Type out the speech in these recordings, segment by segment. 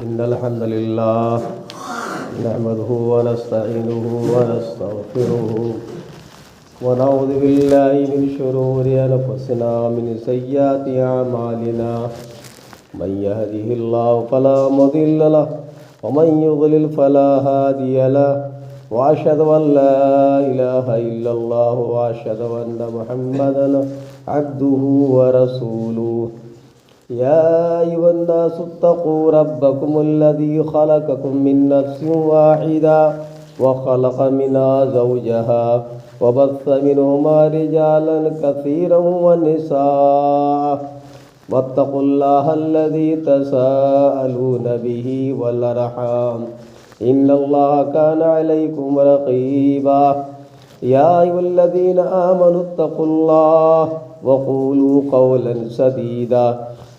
إن الحمد لله نحمده ونستعينه ونستغفره ونعوذ بالله من شرور أنفسنا ومن سيئات أعمالنا من يهده الله فلا مضل له ومن يضلل فلا هادي له وأشهد أن لا إله إلا الله وأشهد أن محمدا عبده ورسوله يا أيها الناس اتقوا ربكم الذي خلقكم من نفس واحدة وخلق منها زوجها وبث منهما رجالا كثيرا ونساء واتقوا الله الذي تساءلون به والأرحام إن الله كان عليكم رقيبا يا أيها الذين آمنوا اتقوا الله وقولوا قولا سديدا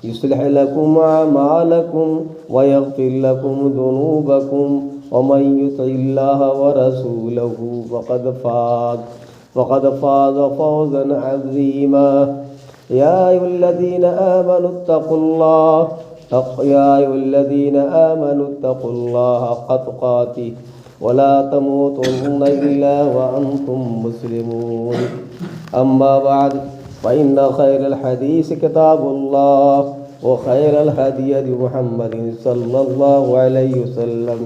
يصلح لكم أعمالكم ويغفر لكم ذنوبكم ومن يطع الله ورسوله فقد فاز فوزا عظيما يا أيها الذين آمنوا اتقوا الله حق تقاته ولا تموتن إلا وأنتم مسلمون أما بعد فإن خير الحديث كتاب الله وخير الهدي هدي محمد صلى الله عليه وسلم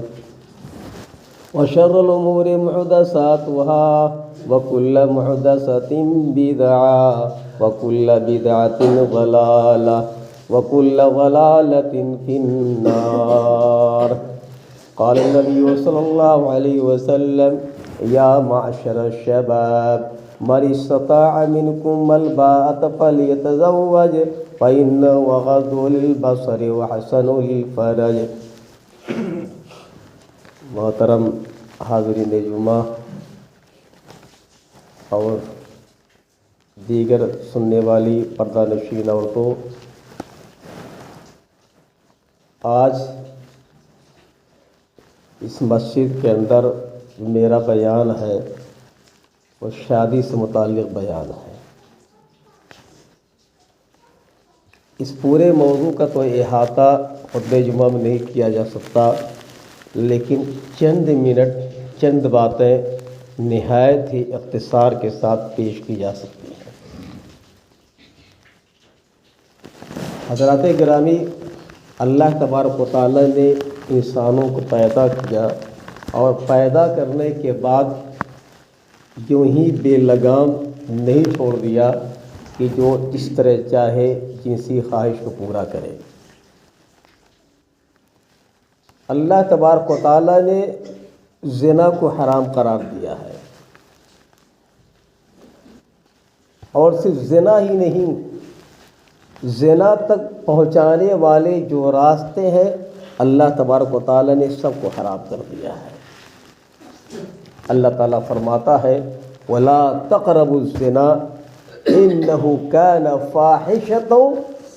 وشر الأمور محدثاتها وكل محدثة بدعة وكل بدعة ضلالة وكل ضلالة في النار. قال النبي صلى الله عليه وسلم يا معشر الشباب من استطاع منكم الباءة فليتزوج فإنه أغض للبصر وحسن للفرج. محترم حاضرین جمعہ اور دیگر سننے والی پردہ نشین عورتوں، آج اس مسجد کے اندر میرا بیان ہے وہ شادی سے متعلق بیان ہے. اس پورے موضوع کا تو احاطہ خطبہ جمعہ میں نہیں کیا جا سکتا، لیکن چند منٹ چند باتیں نہایت ہی اختصار کے ساتھ پیش کی جا سکتی ہیں. حضرات گرامی، اللہ تبارک و تعالیٰ نے انسانوں کو پیدا کیا اور پیدا کرنے کے بعد یوں ہی بے لگام نہیں چھوڑ دیا کہ جو اس طرح چاہے جنسی خواہش کو پورا کرے. اللہ تبارک و تعالیٰ نے زنا کو حرام قرار دیا ہے، اور صرف زنا ہی نہیں، زنا تک پہنچانے والے جو راستے ہیں اللہ تبارک و تعالیٰ نے سب کو حرام کر دیا ہے. اللہ تعالیٰ فرماتا ہے وَلَا تَقْرَبُوا الزِّنَا إِنَّهُ كَانَ فَاحِشَةً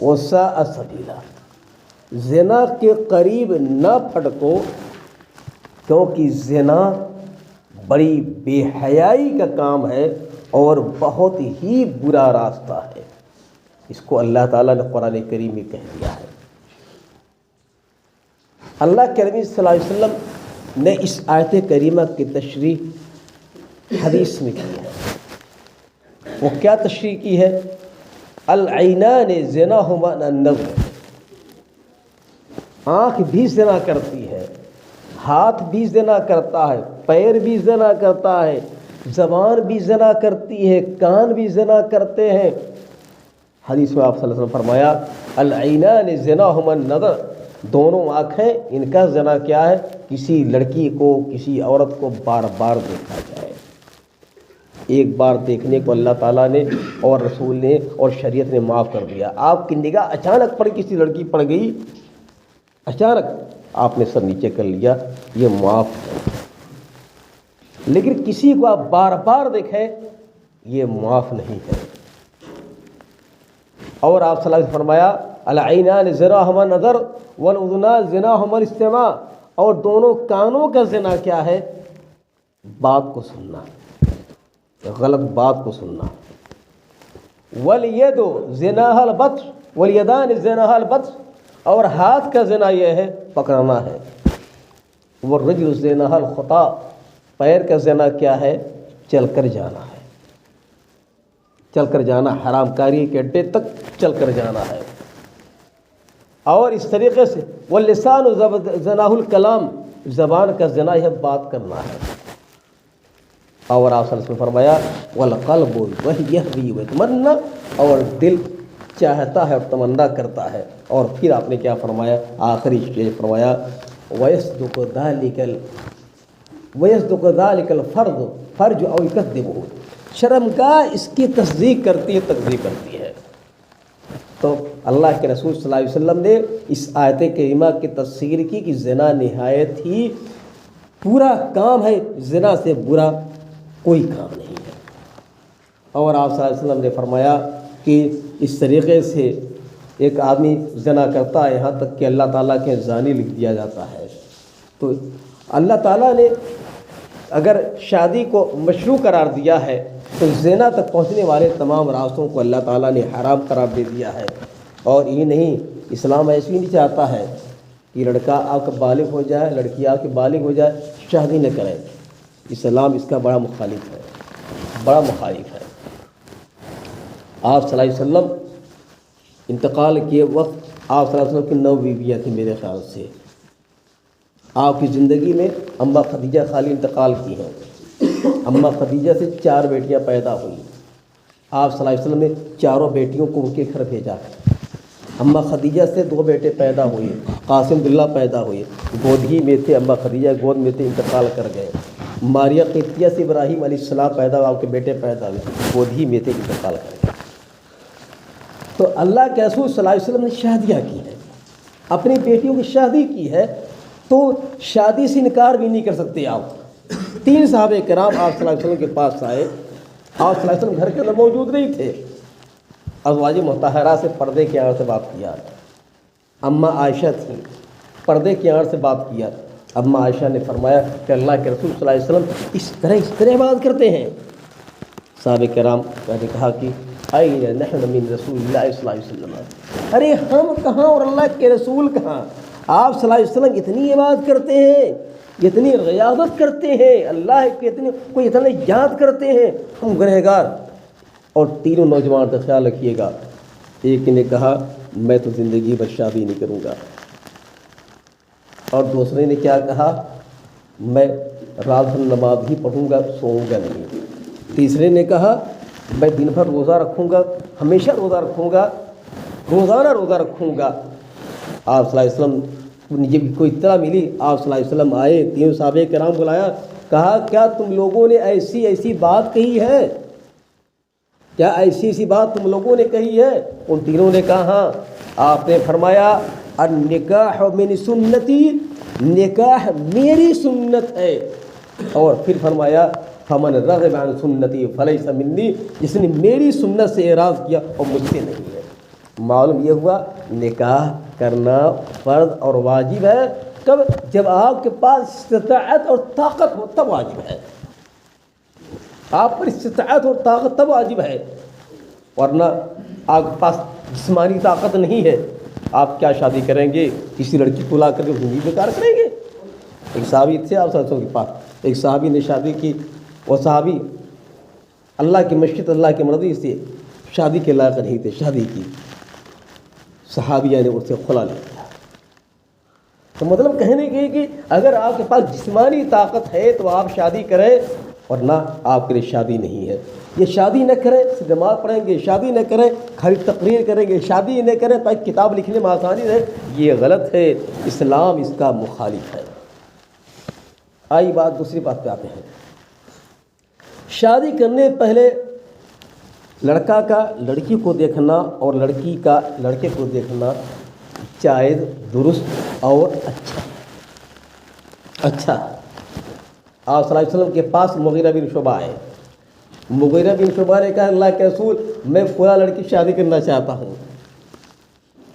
وَسَاءَ سَبِيلًا. زنا کے قریب نہ پھٹکو، کیونکہ زنا بڑی بے حیائی کا کام ہے اور بہت ہی برا راستہ ہے. اس کو اللہ تعالیٰ نے قرآن کریم میں کہہ دیا ہے. اللہ کے نبی صلی اللہ علیہ وسلم نے اس آیت کریمہ کی تشریح حدیث میں کی ہے. وہ کیا تشریح کی ہے؟ العینان زناہما النظر. آنکھ بھی زنا کرتی ہے، ہاتھ بھی زنا کرتا ہے، پیر بھی زنا کرتا ہے، زبان بھی زنا کرتی ہے، کان بھی زنا کرتے ہیں. حدیث میں آپ صلی اللہ علیہ وسلم فرمایا العینان زناہما النظر. دونوں آنکھیں، ان کا زنا کیا ہے؟ کسی لڑکی کو، کسی عورت کو بار بار دیکھا جائے. ایک بار دیکھنے کو اللہ تعالیٰ نے اور رسول نے اور شریعت نے معاف کر دیا. آپ کی نگاہ اچانک پڑ کسی لڑکی پڑ گئی، اچانک آپ نے سر نیچے کر لیا، یہ معاف ہے. لیکن کسی کو آپ بار بار دیکھیں، یہ معاف نہیں ہے. اور آپ صلی اللہ علیہ وسلم فرمایا العینان زناہما النظر والاذنان زناہما الاستماع. اور دونوں کانوں کا زنا کیا ہے؟ بات کو سننا، غلط بات کو سننا. والید زناها البطش والیدان زناها البطش. اور ہاتھ کا زنا یہ ہے پکڑنا ہے، والرجل زیناها الخطا، پیر کا زنا کیا ہے؟ چل کر جانا ہے، چل کر جانا، حرام کاری کے اڈے تک چل کر جانا ہے۔ اور اس طریقے سے واللسان زناہ الکلام، زبان کا زنا ہے بات کرنا ہے۔ اور آپ صلی اللہ علیہ وسلم نے فرمایا والقلب یہوی ویتمنی، اور دل چاہتا ہے اور تمنا کرتا ہے۔ اور پھر آپ نے کیا فرمایا؟ آخری چیز فرمایا ویصدق ذلک الفرد فرج او یکذبہ، شرمگاہ اس کی تصدیق کرتی ہے، تکذیب کرتی ہے۔ تو اللہ کے رسول صلی اللہ علیہ وسلم نے اس آیت کریمہ کی تفسیر کی کہ زنا نہایت ہی برا کام ہے، زنا سے برا کوئی کام نہیں ہے۔ اور آپ صلی اللہ علیہ وسلم نے فرمایا کہ اس طریقے سے ایک آدمی زنا کرتا ہے یہاں تک کہ اللہ تعالیٰ کے زانی لکھ دیا جاتا ہے۔ تو اللہ تعالیٰ نے اگر شادی کو مشروع قرار دیا ہے تو زنا تک پہنچنے والے تمام راستوں کو اللہ تعالیٰ نے حرام قرار دے دیا ہے۔ اور یہ نہیں، اسلام ایسے ہی نہیں چاہتا ہے کہ لڑکا آپ کا بالغ ہو جائے، لڑکی آپ کی بالغ ہو جائے، شادی نہ کرے۔ اسلام اس کا بڑا مخالف ہے، بڑا مخالف ہے۔ آپ صلی اللہ علیہ وسلم انتقال کے وقت آپ صلی اللہ علیہ وسلم کی 9 بیویاں تھیں میرے خیال سے۔ آپ کی زندگی میں اماں خدیجہ خالی انتقال کی ہیں، اماں خدیجہ سے 4 بیٹیاں پیدا ہوئیں۔ آپ صلی اللہ علیہ وسلم نے چاروں بیٹیوں کو ان کے گھر بھیجا۔ اماں خدیجہ سے 2 بیٹے پیدا ہوئے، قاسم عبداللہ پیدا ہوئے، گود ہی میں تھے، اماں خدیجہ گود میں تھے، انتقال کر گئے۔ ماریہ قبطیہ سے ابراہیم علیہ السلام پیدا ہوا، آپ کے بیٹے پیدا ہوئے، گود ہی میں تھے، انتقال کر گئے۔ تو اللہ کے رسول صلی اللہ علیہ وسلم نے شادیاں کی ہیں، اپنی بیٹیوں کی شادی کی ہے، تو شادی سے انکار بھی نہیں کر سکتے آپ۔ 3 صحابہ کرام آپ صلی اللہ علیہ وسلم کے پاس آئے، آپ صلی اللہ علیہ وسلم گھر کے اندر موجود نہیں تھے، ازواج مطہرہ سے پردے کی آڑ سے بات کیا۔ اماں عائشہ تھیں، پردے کی آڑ سے بات کیا۔ اماں عائشہ نے فرمایا کہ اللہ کے رسول صلی اللہ علیہ وسلم اس طرح بات کرتے ہیں۔ صحابہ کرام نے کہا کہ این نحن من رسول اللہ صلی اللہ علیہ وسلم، ارے ہم کہاں اور اللہ کے رسول کہاں؟ آپ صلی اللہ علیہ وسلم اتنی عبادت کرتے ہیں، اتنی ریاضت کرتے ہیں، اللہ کے اتنا یاد کرتے ہیں، ہم گنہگار۔ اور تینوں نوجوان کا خیال رکھیے گا، ایک نے کہا میں تو زندگی بھر شادی نہیں کروں گا، اور دوسرے نے کیا کہا میں رات بھر نماز ہی پڑھوں گا، سوؤں گا نہیں۔ تیسرے نے کہا میں دن بھر روزہ رکھوں گا، ہمیشہ روزہ رکھوں گا، روزانہ روزہ رکھوں گا۔ آپ صلی اللہ علیہ وسلم جب کوئی اطلاع ملی، آپ صلی اللہ علیہ وسلم آئے، 3 صحابہ کرام بلایا، کہا کیا تم لوگوں نے ایسی بات کہی ہے؟ کیا ایسی بات تم لوگوں نے کہی ہے؟ ان تینوں نے کہا ہاں۔ آپ نے فرمایا النکاح من سنتی، نکاح میری سنت ہے۔ اور پھر فرمایا فمن رغب عن سنتی فلیس منی، جس نے میری سنت سے اعراض کیا اور مجھ سے نہیں ہے۔ معلوم یہ ہوا نکاح کرنا فرض اور واجب ہے کب؟ جب آپ کے پاس استطاعت اور طاقت ہو تب واجب ہے۔ آپ پر استطاعت اور طاقت تب واجب ہے، ورنہ آپ کے پاس جسمانی طاقت نہیں ہے، آپ کیا شادی کریں گے؟ کسی لڑکی کو لا کر کے زندگی بیکار کریں گے؟ ایک صحابی تھے آپ صلی اللہ علیہ وسلم کے پاس، ایک صحابی نے شادی کی، وہ صحابی اللہ کی مشیت اللہ کی مرضی سے شادی کے لائق نہیں تھے، شادی کی، صحابیہ نے اس سے خلا لے لیا۔ تو مطلب کہنے کی کہ اگر آپ کے پاس جسمانی طاقت ہے تو آپ شادی کریں، ورنہ آپ کے لیے شادی نہیں ہے۔ یہ شادی نہ کریں، نماز پڑھیں گے، شادی نہ کریں، خالی تقریر کریں گے، شادی نہ کریں تاکہ کتاب لکھنے میں آسانی رہے، یہ غلط ہے، اسلام اس کا مخالف ہے۔ آئی بات دوسری بات پہ آتے ہیں۔ شادی کرنے پہلے لڑکا کا لڑکی کو دیکھنا اور لڑکی کا لڑکے کو دیکھنا جائز، درست اور اچھا۔ آپ صلی اللہ علیہ وسلم کے پاس مغیرہ بن شعبہ آئے، مغیرہ بن شعبہ نے کہا اللہ کے رسول میں فلاں لڑکی شادی کرنا چاہتا ہوں۔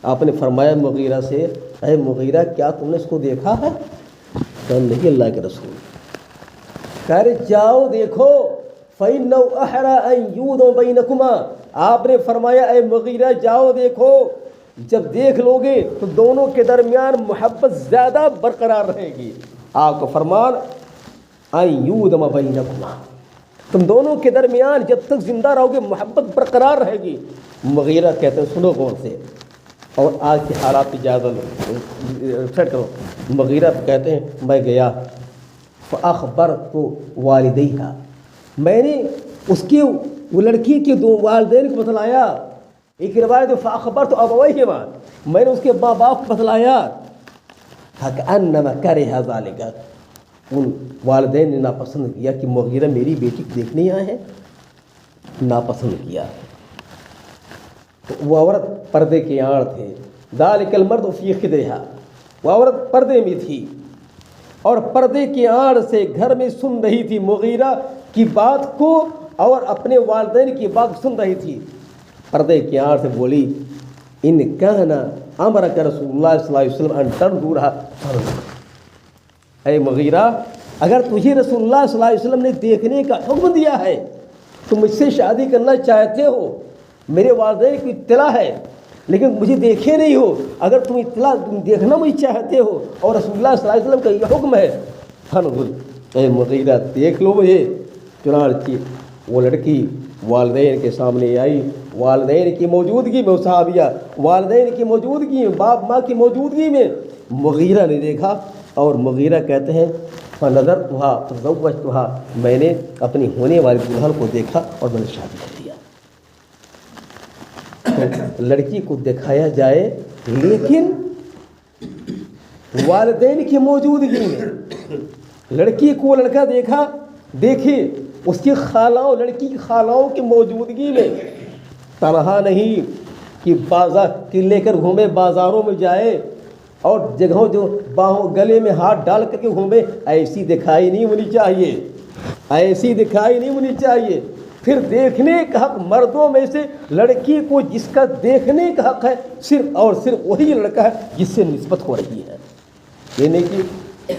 آپ نے فرمایا مغیرہ سے اے مغیرہ کیا تم نے اس کو دیکھا ہے؟ کہا نہیں اللہ کے رسول۔ کہہ رہے جاؤ دیکھو فَإِنَّهُ أَحْرَىٰ أَن يُوضَعَ بَيْنَكُمَا، آپ نے فرمایا اے مغیرہ جاؤ دیکھو، جب دیکھ لو گے تو دونوں کے درمیان محبت زیادہ برقرار رہے گی۔ آپ کو فرمان ایودم بینکما، تم دونوں کے درمیان جب تک زندہ رہو گے محبت برقرار رہے گی۔ مغیرہ کہتے ہیں، سنو غور سے اور آج کے حالات کی جائزہ سیٹ کرو۔ مغیرہ کہتے ہیں میں گیا فاخبرت والدیہا، میں نے اس کی وہ لڑکی کے دو والدین کو بتلایا۔ ایک روایت فاخبرت ابویہما، میں نے اس کے ماں باپ کو بتلایا۔ فکأنما کرہ ذلک، ان والدین نے ناپسند کیا کہ مغیرہ میری بیٹی کو دیکھنے آئے ہیں، ناپسند کیا۔ تو وہ عورت پردے کے آڑ تھے، ذالک المرد فی خدرہا، وہ عورت پردے میں تھی اور پردے کے آڑ سے گھر میں سن رہی تھی مغیرہ کی بات کو اور اپنے والدین کی بات سن رہی تھی۔ پردے کے آڑ سے بولی ان کان امرک رسول اللہ صلی اللہ علیہ وسلم ان تنظرھا، اے مغیرہ اگر تجھے رسول اللہ صلی اللہ علیہ وسلم نے دیکھنے کا حکم دیا ہے، تم مجھ سے شادی کرنا چاہتے ہو، میرے والدین کی اطلاع ہے لیکن مجھے دیکھے نہیں ہو، اگر تم اطلاع دیکھنا مجھے چاہتے ہو اور رسول اللہ صلی اللہ علیہ وسلم کا یہ حکم ہے، فانظر، اے مغیرہ دیکھ لو مجھے۔ چنانچہ وہ لڑکی والدین کے سامنے آئی، والدین کی موجودگی میں، صحابیہ والدین کی موجودگی میں، باپ ماں کی موجودگی میں مغیرہ نے دیکھا، اور مغیرہ کہتے ہیں فنظرتها فزوجتها، میں نے اپنی ہونے والی دلہن کو دیکھا اور میں نے شادی کر دیا۔ لڑکی کو دکھایا جائے لیکن والدین کی موجودگی میں، لڑکی کو لڑکا دیکھے اس کی خالاؤں، لڑکی کی خالاؤں کی موجودگی میں، تنہا نہیں کہ بازار کہ لے کر گھومے، بازاروں میں جائے اور جگہوں جو باہوں گلے میں ہاتھ ڈال کر کے گھومے، ایسی دکھائی نہیں ہونی چاہیے، ایسی دکھائی نہیں ہونی چاہیے۔ پھر دیکھنے کا حق مردوں میں سے لڑکی کو جس کا دیکھنے کا حق ہے صرف اور صرف وہی لڑکا ہے جس سے نسبت ہو رہی ہے، یہ نہیں کہ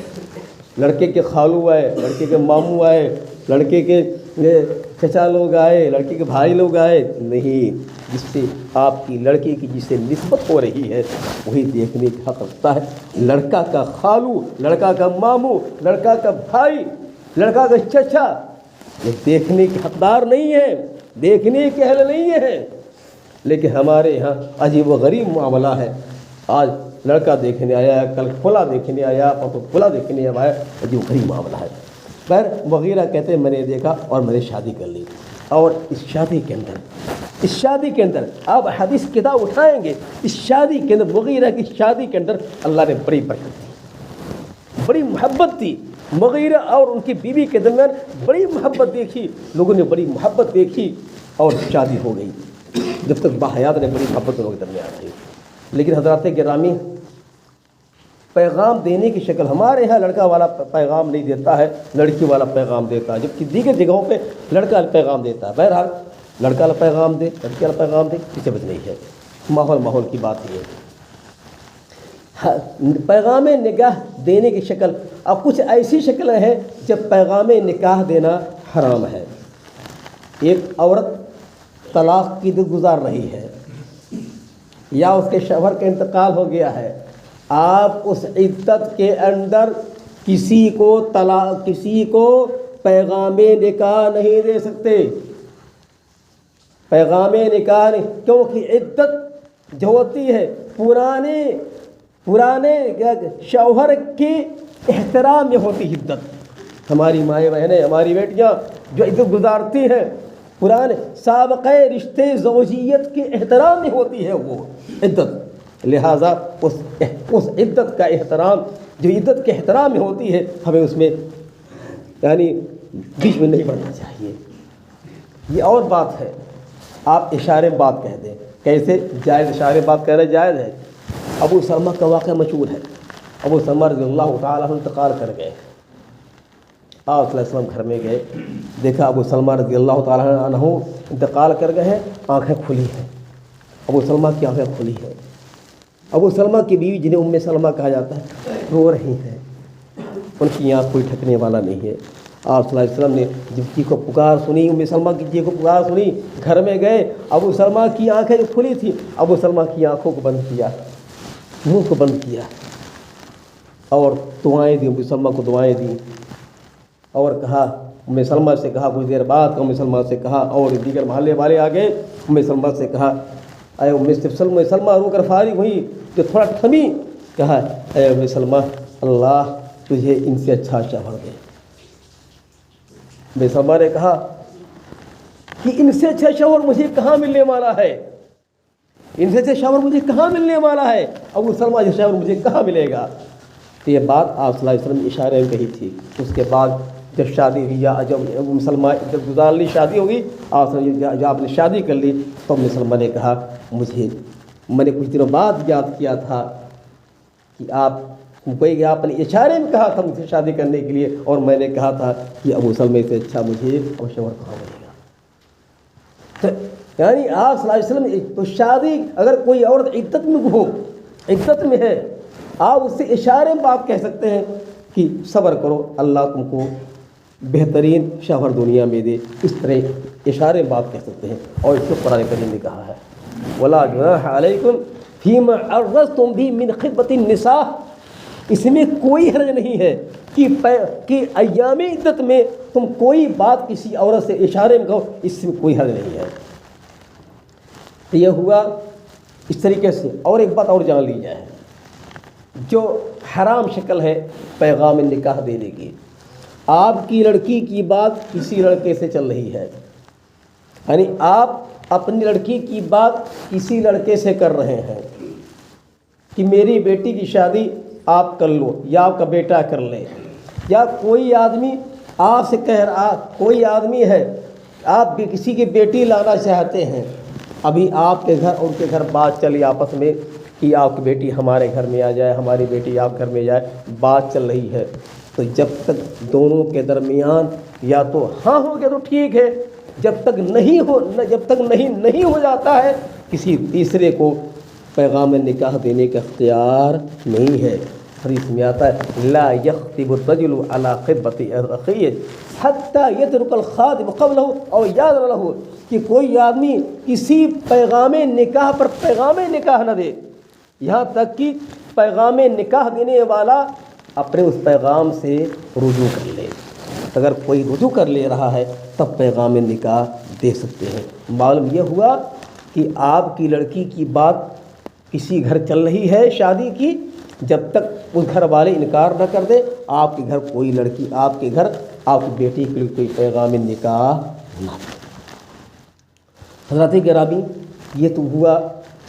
لڑکے کے خالو آئے، لڑکے کے ماموں آئے، لڑکے کے چچا لوگ آئے، لڑکے کے بھائی لوگ آئے، نہیں، جس سے آپ کی لڑکے کی جس سے نسبت ہو رہی ہے وہی دیکھنے کا حق رکھتا ہے۔ لڑکا کا خالو، لڑکا کا ماموں، لڑکا کا بھائی، لڑکا کا چچا یہ دیکھنے کے حقدار نہیں ہے، دیکھنے کے اہل نہیں ہے۔ لیکن ہمارے یہاں عجیب و غریب معاملہ ہے، آج لڑکا دیکھنے آیا، کل کھلا دیکھنے آیا، پرسوں کھلا دیکھنے آیا، عجیب و غریب معاملہ ہے۔ پر مغیرہ کہتے ہیں میں نے دیکھا اور میں نے شادی کر لی، اور اس شادی کے اندر آپ حدیث کتاب اٹھائیں گے، اس شادی کے اندر، مغیرہ کی شادی کے اندر اللہ نے بڑی برکت دی، بڑی محبت دی۔ مغیرہ اور ان کی بیوی کے درمیان بڑی محبت دیکھی، لوگوں نے بڑی محبت دیکھی اور شادی ہو گئی۔ جب تک باحیات نے بڑی محبت لوگوں کے درمیان رہی۔ لیکن حضرات گرامی، پیغام دینے کی شکل، ہمارے یہاں لڑکا والا پیغام نہیں دیتا ہے، لڑکی والا پیغام دیتا ہے، جبکہ دیگر جگہوں پہ لڑکا پیغام دیتا ہے۔ بہرحال لڑکا والا پیغام دے، لڑکی والا پیغام دے، کسی وجہ نہیں ہے، ماحول کی بات یہ ہے۔ پیغام نکاح دینے کی شکل، اب کچھ ایسی شکل ہے جب پیغام نکاح دینا حرام ہے۔ ایک عورت طلاق کی عدت گزار رہی ہے یا اس کے شوہر کا انتقال ہو گیا ہے، آپ اس عدت کے اندر کسی کو پیغام نکاح نہیں دے سکتے، پیغام نکاح نہیں، کیونکہ عدت جو ہوتی ہے پرانے شوہر کے احترام میں ہوتی عدت۔ ہماری مائیں بہنیں، ہماری بیٹیاں جو عدت گزارتی ہیں پرانے سابقہ رشتے زوجیت کے احترام میں ہوتی ہے وہ عدت، لہٰذا اس عدت کا احترام جو عدت کے احترام میں ہوتی ہے ہمیں اس میں یعنی بیچ میں نہیں بڑھنا چاہیے۔ یہ اور بات ہے، آپ اشارے بات کہہ دیں، کیسے جائز اشارے بات کہنا جائز ہے۔ ابو سلمہ کا واقعہ مشہور ہے، ابو سلمہ رضی اللہ تعالیٰ عنہ انتقال کر گئے، آپ صلی اللہ علیہ وسلم گھر میں گئے، دیکھا ابو سلمہ رضی اللہ تعالیٰ عنہ انتقال کر گئے ہیں، آنکھیں کھلی ہیں، ابو سلمہ کی آنکھیں کھلی ہیں، ابو سلمہ کی بیوی جنہیں ام سلمہ کہا جاتا ہے رو رہی ہیں، ان کی آنکھ کوئی ٹھکنے والا نہیں ہے۔ آپ صلی اللہ علیہ وسلم نے جب کی کو پکار سنی، ام سلمہ کی جی کو پکار سنی، گھر میں گئے، ابو سلمہ کی آنکھیں جو کھلی تھی، ابو سلمہ کی آنکھوں کو بند کیا، منہ کو بند کیا اور دعائیں دیں، ام سلمہ کو دعائیں دیں اور کہا، ام سلمہ سے کہا، کچھ دیر بعد ام سلمہ سے کہا، اور دیگر محلے والے آ گئے، ام سلمہ سے کہا، اے ام سلمہ رو کر فارغ ہوئی تو تھوڑا تھمی، کہا اے ام سلمہ اللہ تجھے ان سے اچھا شوہر دے۔ ام سلمہ نے کہا کہ ان سے اچھا شوہر مجھے کہاں ملنے والا ہے، ان سے اچھا شوہر مجھے کہاں ملنے والا ہے، ابو سلمہ جیسا شوہر مجھے کہاں ملے گا۔ تو یہ بات آپ صلی اللہ علیہ وسلم نے اشارے میں کہی تھی۔ اس کے بعد جب شادی ہوئی، یا جب ام سلمہ جب گزار لی، شادی ہوگی، جب آپ نے شادی کر لی تو ام سلمہ نے کہا میں نے کچھ دنوں بعد یاد کیا تھا کہ آپ نے اشارے میں کہا تھا مجھ سے شادی کرنے کے لیے، اور میں نے کہا تھا کہ ابو سلمہ سے اچھا مجھے اور شوہر کہاں ملے گا۔ تو یعنی آپ صلی اللہ علیہ وسلم تو شادی اگر کوئی عورت عدت میں ہو، عدت میں ہے، آپ اس سے اشارے میں آپ کہہ سکتے ہیں کہ صبر کرو، اللہ تم کو بہترین شوہر دنیا میں دے، اس طرح اشارے میں آپ کہہ سکتے ہیں۔ اور اس کو قرآن کریم نے کہا ہے وَلَا جُنَاحَ عَلَيْكُمْ فِيمَا عَرَّضْتُمْ بِهِ مِنْ خِطْبَةِ النِّسَاءِ، اس میں کوئی حرج نہیں ہے کہ ایام عدت میں تم کوئی بات کسی عورت سے اشارے میں کہو، اس میں کوئی حرج نہیں ہے۔ تو یہ ہوا اس طریقے سے۔ اور ایک بات اور جان لی جائے، جو حرام شکل ہے پیغام نکاح دینے کی، آپ کی لڑکی کی بات کسی لڑکے سے چل رہی ہے، یعنی آپ اپنی لڑکی کی بات کسی لڑکے سے کر رہے ہیں کہ میری بیٹی کی شادی آپ کر لو یا آپ کا بیٹا کر لے، یا کوئی آدمی آپ سے کہہ رہا، کوئی آدمی ہے آپ بھی کسی کی بیٹی لانا چاہتے ہیں، ابھی آپ کے گھر ان کے گھر بات چلی آپس میں کہ آپ کی بیٹی ہمارے گھر میں آ جائے، ہماری بیٹی آپ گھر میں جائے، بات چل رہی ہے، تو جب تک دونوں کے درمیان یا تو ہاں ہو گیا تو ٹھیک ہے، جب تک نہیں ہو جاتا ہے، کسی تیسرے کو پیغام نکاح دینے کا اختیار نہیں ہے۔ حدیث میں آتا ہے لا یخطب الرجل علی خطبة اخیہ حتی یترک الخاطب قبلہ او یأذن لہ، کہ کوئی آدمی کسی پیغام نکاح پر پیغام نکاح نہ دے یہاں تک کہ پیغام نکاح دینے والا اپنے اس پیغام سے رجوع کر لے۔ اگر کوئی رجوع کر لے رہا ہے تب پیغام نکاح دے سکتے ہیں۔ معلوم یہ ہوا کہ آپ کی لڑکی کی بات کسی گھر چل رہی ہے شادی کی، جب تک اس گھر والے انکار نہ کر دے، آپ کے گھر کوئی لڑکی، آپ کے گھر آپ کی بیٹی کے لیے کوئی پیغام نکاح نہ دے۔ حضرات گرامی، یہ تو ہوا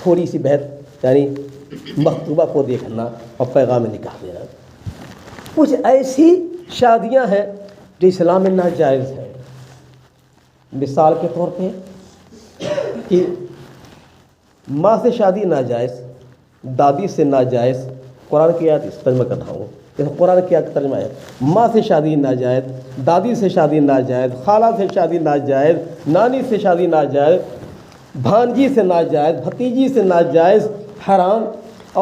تھوڑی سی بحث، یعنی مخطوبہ کو دیکھنا اور پیغام نکاح دینا۔ کچھ ایسی شادیاں ہیں جو اسلام میں ناجائز ہے۔ مثال کے طور پہ کہ ماں سے شادی ناجائز، دادی سے ناجائز، قرآن کی آیت اس ترجمہ کر رہا ہوں، قرآن کی آیت ترجمہ ہے، ماں سے شادی ناجائز، دادی سے شادی ناجائز، خالہ سے شادی ناجائز، نانی سے شادی ناجائز، بھانجی سے ناجائز، بھتیجی سے ناجائز، حرام،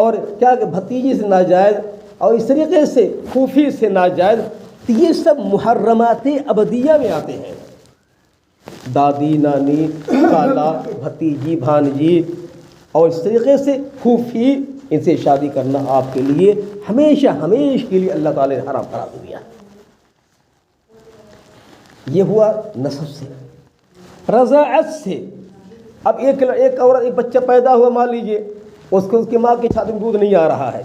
اور کیا کہ بھتیجی سے ناجائز، اور اس طریقے سے پھوپھی سے ناجائز، تو یہ سب محرمات ابدیہ میں آتے ہیں۔ دادی، نانی، خالہ، بھتیجی، بھانجی اور اس طریقے سے پھوپھی، ان سے شادی کرنا آپ کے لیے ہمیشہ کے لیے اللہ تعالی نے حرام قرار دیا۔ یہ ہوا نسب سے۔ رضاعت سے، اب ایک عورت، ایک بچہ پیدا ہوا، مان لیجئے اس کی ماں کی چھاتی میں دودھ نہیں آ رہا ہے،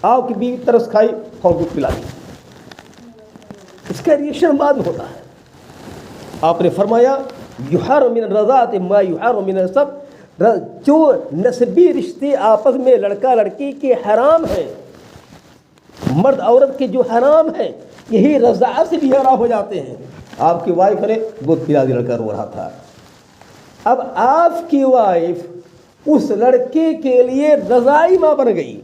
آپ کی بیوی ترس کھائی اور دودھ پلا دی، اس کا ریئیکشن بعد میں ہوتا ہے۔ آپ نے فرمایا یحرم من الرضاعۃ ما یحرم من النسب، جو نسبی رشتے آپس میں لڑکا لڑکی کے حرام ہیں، مرد عورت کے جو حرام ہیں، یہی رضاعت سے بھی حرام ہو جاتے ہیں۔ آپ کی وائف نے دودھ پلا دی، لڑکا رو رہا تھا، اب آپ کی وائف اس لڑکے کے لیے رضاعی ماں بن گئی،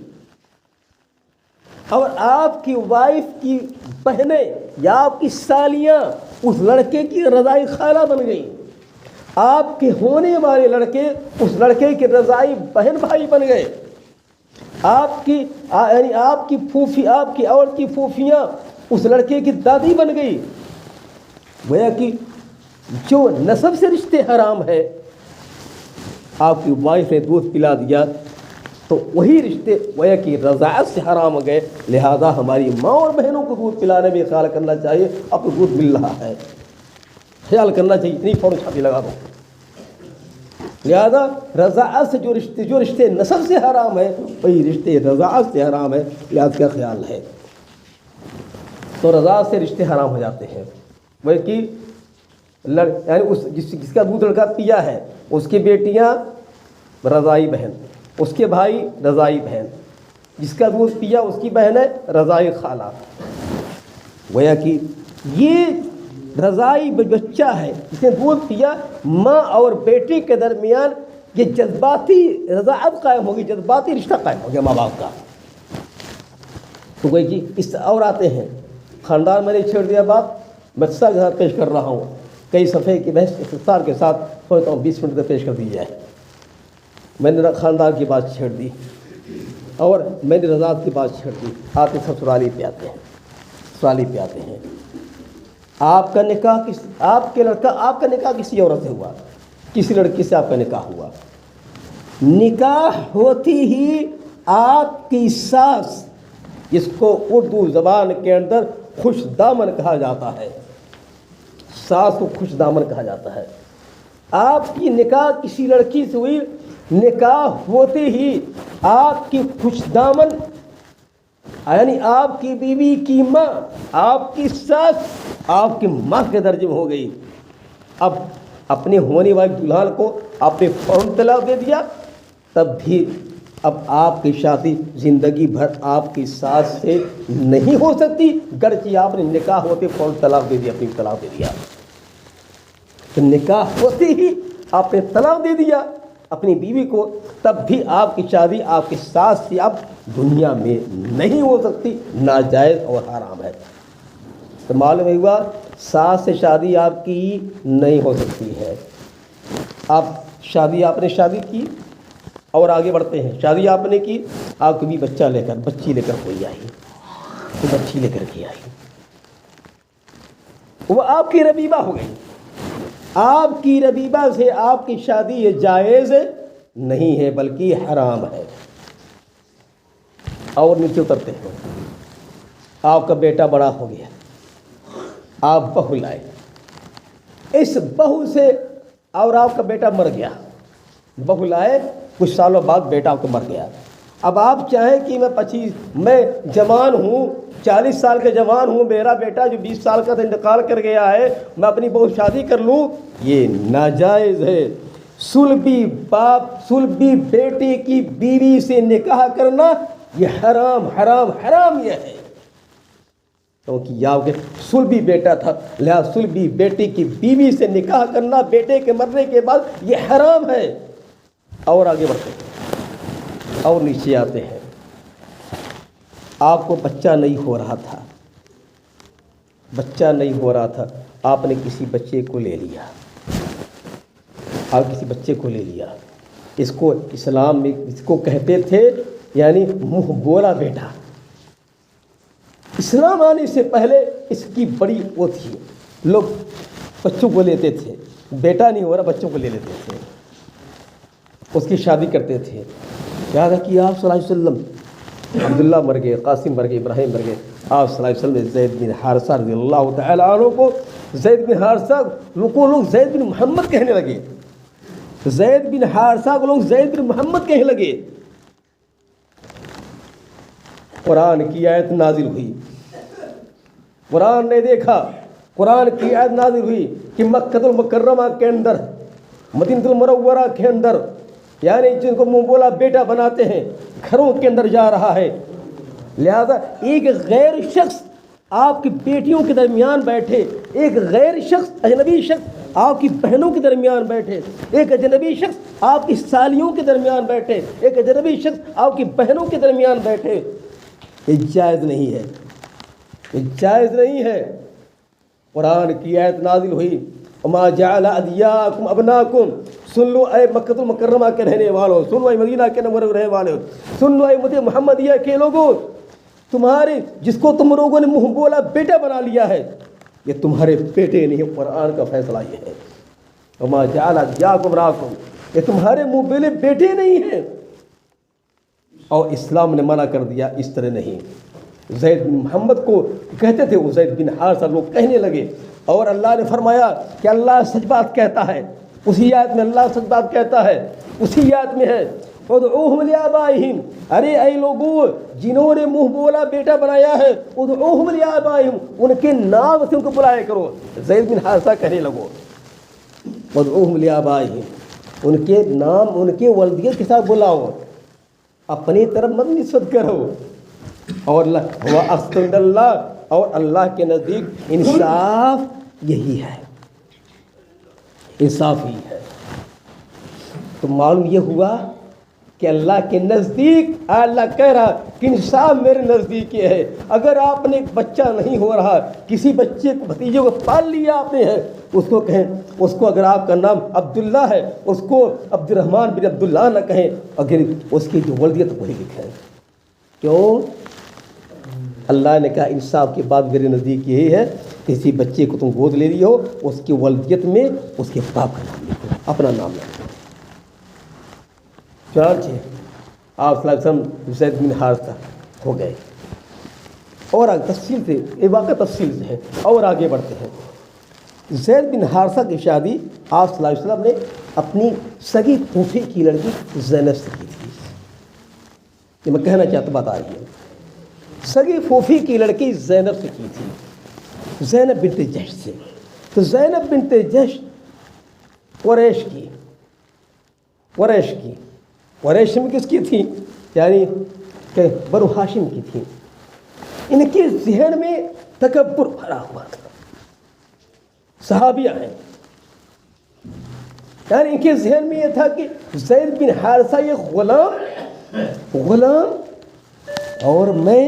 اور آپ کی وائف کی بہنیں یا آپ کی سالیاں اس لڑکے کی رضاعی خالہ بن گئی، آپ کے ہونے والے لڑکے اس لڑکے کے رضاعی بہن بھائی بن گئے، آپ کی پھوپھی، آپ کی عورت کی پھوپھیاں اس لڑکے کی دادی بن گئی، گویا کہ جو نسب سے رشتے حرام ہے، آپ کی وائف نے دودھ پلا دیا تو وہی رشتے گویا کہ رضاعت سے حرام ہو گئے، لہذا ہماری ماں اور بہنوں کو دودھ پلانے میں خیال کرنا چاہیے، اب تو دودھ مل رہا ہے، خیال کرنا چاہیے، اتنی فوراً چھاتی لگا دو۔ لہذا رضاعت سے جو رشتے نسب سے حرام ہے وہی رشتے رضاعت سے حرام ہے، لہذا کا خیال ہے۔ تو رضاعت سے رشتے حرام ہو جاتے ہیں، وہ کہ یعنی جس کا دودھ لڑکا پیا ہے اس کی بیٹیاں رضائی بہن، اس کے بھائی رضائی بہن، جس کا دودھ پیا اس کی بہن ہے رضائی خالہ۔ گویا کہ یہ رضائی بچہ ہے جس نے دودھ پیا، ماں اور بیٹی کے درمیان یہ جذباتی رضاعت قائم ہوگی، جذباتی رشتہ قائم ہو گیا ماں باپ کا۔ تو گویا کہ اس اور آتے ہیں خاندان میں نے چھیڑ دیا بات، میں کے ساتھ پیش کر رہا ہوں، کئی صفحے کی بحث اختصار کے ساتھ سوچتا ہوں 20 منٹ تک پیش کر دی جائے۔ میں نے خاندان کی بات چھیڑ دی اور میں نے رضاعت کی بات چھیڑ دی، آتے سسرالی پہ آتے ہیں، سسرالی پہ آتے ہیں۔ آپ کا نکاح آپ کا نکاح کسی عورت سے ہوا، کسی لڑکی سے آپ کا نکاح ہوا، نکاح ہوتی ہی آپ کی ساس، جس کو اردو زبان کے اندر خوش دامن کہا جاتا ہے، ساس کو خوش دامن کہا جاتا ہے، آپ کی نکاح کسی لڑکی سے ہوئی، نکاح ہوتے ہی آپ کی خوش دامن یعنی آپ کی بیوی کی ماں، آپ کی ساس آپ کی ماں کے درجے میں ہو گئی۔ اب اپنے ہونے والی دلہن کو آپ نے فوراً طلاق دے دیا، تب بھی اب آپ کی شادی زندگی بھر آپ کی ساس سے نہیں ہو سکتی، گرچہ آپ نے نکاح ہوتے فوراً طلاق دے دیا، اپنی طلاق دے دیا۔ تو نکاح ہوتے ہی آپ نے طلاق دے دیا اپنی بیوی کو، تب بھی آپ کی شادی آپ کی ساس سے اب دنیا میں نہیں ہو سکتی، ناجائز اور حرام ہے۔ تو معلوم ہوا ساس سے شادی آپ کی نہیں ہو سکتی ہے۔ آپ نے شادی کی اور آگے بڑھتے ہیں، شادی آپ نے کی، آپ کبھی بچی لے کر کوئی آئی، تو بچی لے کر کے آئی، وہ آپ کی ربیبہ ہو گئی، آپ کی ربیبہ سے آپ کی شادی یہ جائز نہیں ہے بلکہ حرام ہے۔ اور نیچے اترتے ہیں، آپ کا بیٹا بڑا ہو گیا، آپ بہو لائے، اس بہو سے اور آپ کا بیٹا مر گیا، بہو لائے کچھ سالوں بعد بیٹا آپ کو مر گیا، اب آپ چاہیں کہ میں جوان ہوں، 40 سال کا جوان ہوں، میرا بیٹا جو 20 سال کا تھا انتقال کر گیا ہے، میں اپنی بہو شادی کر لوں، یہ ناجائز ہے۔ سلبی بیٹے کی بیوی سے نکاح کرنا یہ حرام یہ ہے، کیونکہ یہ سلبی بیٹا تھا، لہذا سلبی بیٹے کی بیوی سے نکاح کرنا بیٹے کے مرنے کے بعد یہ حرام ہے۔ اور آگے بڑھتے ہیں اور نیچے آتے ہیں، آپ کو بچہ نہیں ہو رہا تھا، آپ نے کسی بچے کو لے لیا، اس کو اسلام میں اس کو کہتے تھے یعنی منہ بولا بیٹا۔ اسلام آنے سے پہلے اس کی بڑی وہ تھی، لوگ بچوں کو لیتے تھے، بیٹا نہیں ہو رہا بچوں کو لے لیتے تھے، اس کی شادی کرتے تھے۔ کیا تھا کہ آپ صلی اللہ علیہ وسلم، عبداللہ مر گئے، قاسم مر گئے، ابراہیم مر گئے، آپ صلی اللہ علیہ وسلم نے زید بن حارثہ رضی اللہ تعالیٰ عنہ کو زید بن حارثہ کو لوگ زید بن محمد کہنے لگے، زید بن حارثہ کو لوگ زید بن محمد کہنے لگے۔ قرآن کی آیت نازل ہوئی، قرآن نے دیکھا، قرآن کی آیت نازل ہوئی کہ مکہ المکرمہ کے اندر، مدینہ المنورہ کے اندر، یعنی جن کو منہ بولا بیٹا بناتے ہیں، گھروں کے اندر جا رہا ہے، لہذا ایک غیر شخص آپ کی بیٹیوں کے درمیان بیٹھے، ایک غیر شخص اجنبی شخص آپ کی بہنوں کے درمیان بیٹھے، ایک اجنبی شخص آپ کی سالیوں کے درمیان بیٹھے، ایک اجنبی شخص آپ کی بہنوں کے درمیان بیٹھے، یہ جائز نہیں ہے، یہ جائز نہیں ہے۔ قرآن کی آیت نازل ہوئی، وما جعل ادعیاکم ابناکم، سن لو اے مکہ المکرمہ کے رہنے والوں، سن لو اے مدینہ کے رہنے والوں، سن لو اے امت محمدیہ کے لوگوں، تمہارے جس کو تم لوگوں نے منہ بولا بیٹا بنا لیا ہے، یہ تمہارے بیٹے نہیں، قرآن کا فیصلہ یہ ہے، وما جعل ادعیاکم ابناءکم، یہ تمہارے منہ بولے بیٹے نہیں ہیں۔ اور اسلام نے منع کر دیا، اس طرح نہیں۔ زید بن محمد کو کہتے تھے، وہ زید بن حارثہ، لوگ کہنے لگے، اور اللہ نے فرمایا کہ اللہ سچ بات کہتا ہے، اسی آیت میں اللہ سچ بات کہتا ہے، اسی آیت میں ہے ادعوہم لآبائہم، ارے اے لوگوں جنہوں نے منہ بولا بیٹا بنایا ہے، ادعوہم لآبائہم، ان کے نام سے ان کو بلائے کرو۔ زید بن حارثہ کہنے لگو ادعوہم لآبائہم، ان کے نام ان کے والدیت کے ساتھ بلاؤ، اپنی طرف مت نسبت کرو۔ اور اللہ اور اللہ کے نزدیک انصاف یہی ہے، انصاف ہی ہے۔ تو معلوم یہ ہوا کہ اللہ کے نزدیک، اللہ کہہ رہا کہ انصاف میرے نزدیک یہ ہے۔ اگر آپ نے ایک بچہ نہیں ہو رہا، کسی بچے کو، بھتیجے کو پال لیا آپ نے ہے، اس کو کہیں، اس کو اگر آپ کا نام عبداللہ ہے، اس کو عبد الرحمن بن عبداللہ نہ کہیں، اگر اس کی جو والدیت وہی لکھیں۔ کیوں؟ اللہ نے کہا انصاف کی بات میرے نزدیک یہی ہے، کسی بچے کو تم گود لے رہی ہو، اس کی والدیت میں اس کے باپ کا نام لکھو، اپنا نام لکھو۔ چنانچہ آپ صلی اللہ علیہ وسلم زید بن حارثہ ہو گئے، اور آگے تفصیل سے یہ واقعہ تفصیل سے ہے، اور آگے بڑھتے ہیں۔ زید بن حارثہ کی شادی آپ صلی اللہ علیہ وسلم نے اپنی سگی پھوپھی کی لڑکی زینب سے کی تھی۔ یہ میں کہنا چاہتا، بات آ رہی ہے، سگی پھوپھی کی لڑکی زینب سے کی تھی، زینب بنت جحش سے۔ تو زینب بنت جحش قریش کی، قریش میں کس کی تھی؟ یعنی کہ بنو ہاشم کی تھی۔ ان کے ذہن میں تکبر بھرا ہوا تھا، صحابیہ ہیں، یعنی ان کے ذہن میں یہ تھا کہ زید بن حارثہ یہ غلام، اور میں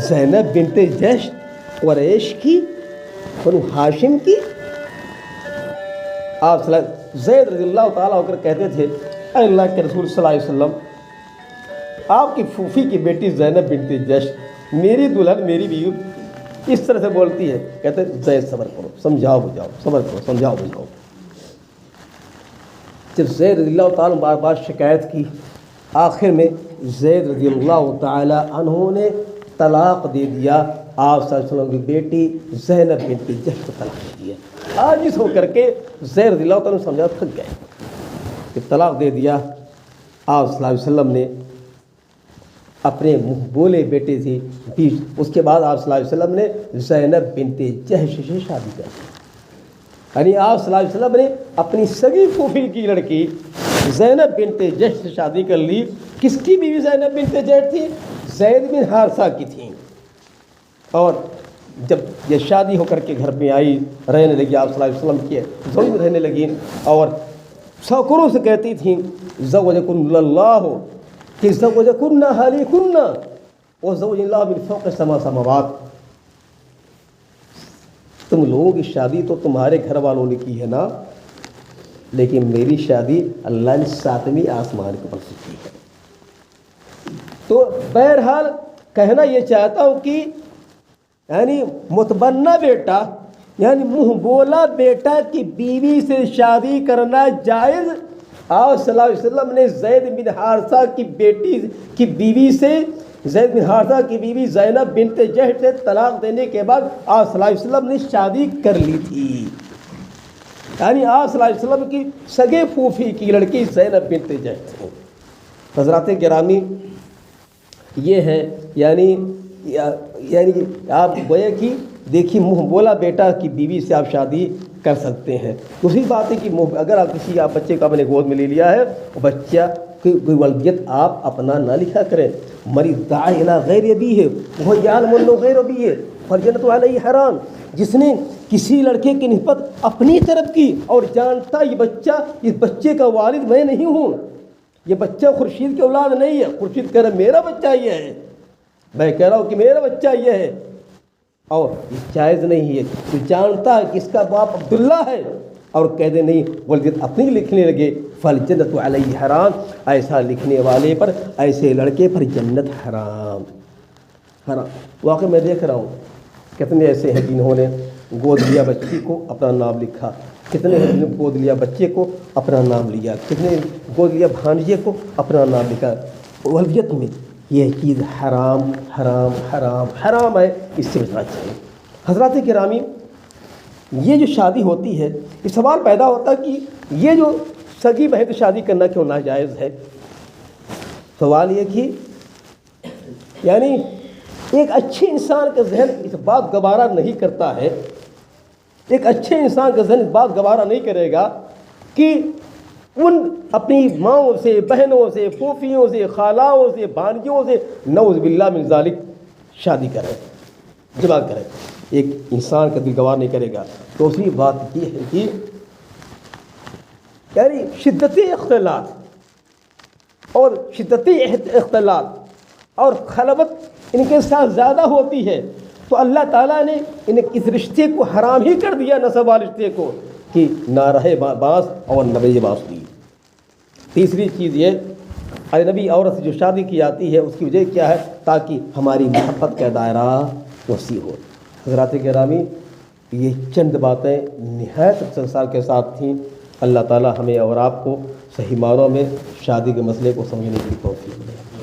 زینب بنت جحش قریش کی، بنو ہاشم کی۔ آپ زید رضی اللہ تعالیٰ ہو کر کہتے تھے، اے اللہ کے رسول صلی اللہ علیہ وسلم، آپ کی پھوپھی کی بیٹی زینب بنت جحش میری دلہن، میری بیوی اس طرح سے بولتی ہے، کہتے زید صبر کرو، سمجھاؤ بجھاؤ، صبر کرو، سمجھاؤ بجھاؤ۔ جب زید رضی اللہ تعالیٰ بار بار شکایت کی، آخر میں زید رضی اللہ تعالیٰ عنہ نے طلاق دے دیا۔ آپ صلی اللہ علیہ وسلم کی بیٹی زینب بنت جحش کو طلاق دے دیا۔ عاجز ہو کر کے زید رضی اللہ تعالیٰ نے سمجھا، تھک گئے کہ طلاق دے دیا۔ آپ صلی اللہ علیہ وسلم نے اپنے منہ بولے بیٹے سے بیچ، اس کے بعد آپ صلی اللہ علیہ وسلم نے زینب بنت جحش سے شادی کر دی۔ یعنی آپ صلی اللہ علیہ وسلم نے اپنی سگی پھوپھی کی لڑکی زینب بنت جحش سے شادی کر لی۔ کس کی بیوی زینب بنت جحش تھی؟ زید بن حارثہ کی تھی۔ اور جب یہ شادی ہو کر کے گھر میں آئی، رہنے لگی، آپ صلی اللہ علیہ وسلم کے زوج میں رہنے لگی، اور سوکروں سے کہتی تھیں زوجکن اللہ، کہ زوجکن اہلیکن وزوج اللہ من فوق سبع سماوات، تم لوگوں کی شادی تو تمہارے گھر والوں نے کی ہے نا، لیکن میری شادی اللہ نے 7ویں آسمان کے اوپر سے کی ہے۔ تو بہرحال کہنا یہ چاہتا ہوں کہ یعنی متبنہ بیٹا، یعنی منہ بولا بیٹا کی بیوی سے شادی کرنا جائز۔ آپ صلی اللہ علیہ وسلم نے زید بن حارثہ کی بیٹی کی بیوی سے، زید بن حارثہ کی بیوی زینب بنت جحش سے طلاق دینے کے بعد آپ صلی اللہ علیہ وسلم نے شادی کر لی تھی۔ یعنی آپ صلی اللہ علیہ وسلم کی سگے پھوپھی کی لڑکی زینب بنت جحش تھی۔ حضرات گرامی، یہ ہے یعنی آپ گویا کہ دیکھیے، منہ بولا بیٹا کی بیوی سے آپ شادی کر سکتے ہیں۔ دوسری بات ہے کہ اگر آپ کسی بچے کو اپنے گود میں لے لیا ہے، بچہ کی والدیت آپ اپنا نہ لکھا کریں۔ مریض داعی الی غیر ابیہ وہ یعلم انہ غیر ابیہ فالجنۃ علیہ حرام، جس نے کسی لڑکے کی نسبت اپنی طرف کی اور جانتا یہ بچہ، اس بچے کا والد میں نہیں ہوں، یہ بچہ خورشید کی اولاد نہیں ہے، خورشید کہہ رہا میرا بچہ یہ ہے، میں کہہ رہا ہوں کہ میرا بچہ یہ ہے، اور یہ جائز نہیں ہے۔ تو جانتا ہے کہ اس کا باپ عبداللہ ہے اور کہہ دے نہیں، والدیت اپنی لکھنے لگے، فالجنۃ علیہ حرام، ایسا لکھنے والے پر، ایسے لڑکے پر جنت حرام۔ واقعی میں دیکھ رہا ہوں کتنے ایسے ہیں جنہوں نے گود لیا بچی کو اپنا نام لکھا، کتنے نے گود لیا بچے کو اپنا نام لیا، کتنے گود لیا بھانجے کو اپنا نام لکھا۔ اولویت میں یہ چیز حرام حرام حرام حرام ہے، اس سے بچنا چاہیے۔ حضرات گرامی، یہ جو شادی ہوتی ہے، یہ سوال پیدا ہوتا ہے کہ یہ جو سگی بہن سے شادی کرنا کیوں ناجائز ہے؟ سوال یہ کہ یعنی ایک اچھے انسان کا ذہن اس بات گوارا نہیں کرتا ہے، ایک اچھے انسان کا ذہن اس بات گوارا نہیں کرے گا کہ ان اپنی ماؤں سے، بہنوں سے، پھوپھیوں سے، خالاؤں سے، بھانجیوں سے نعوذ باللہ من ذالک شادی کرے، جمع کرے، ایک انسان کا دل گوار نہیں کرے گا۔ دوسری بات یہ ہے کہ یعنی شدتی اختلاط اور شدتی اختلاط اور خلوت ان کے ساتھ زیادہ ہوتی ہے، تو اللہ تعالیٰ نے انہیں اس رشتے کو حرام ہی کر دیا، نسب والے رشتے کو، کہ نہ رہے بانس اور نہ بجے بانسری۔ تیسری چیز یہ، اجنبی عورت سے جو شادی کی جاتی ہے اس کی وجہ کیا ہے؟ تاکہ ہماری محبت کا دائرہ وسیع ہو۔ حضرات گرامی، یہ چند باتیں نہایت اختصار کے ساتھ تھیں۔ اللہ تعالیٰ ہمیں اور آپ کو صحیح معنوں میں شادی کے مسئلے کو سمجھنے کی توفیق دے۔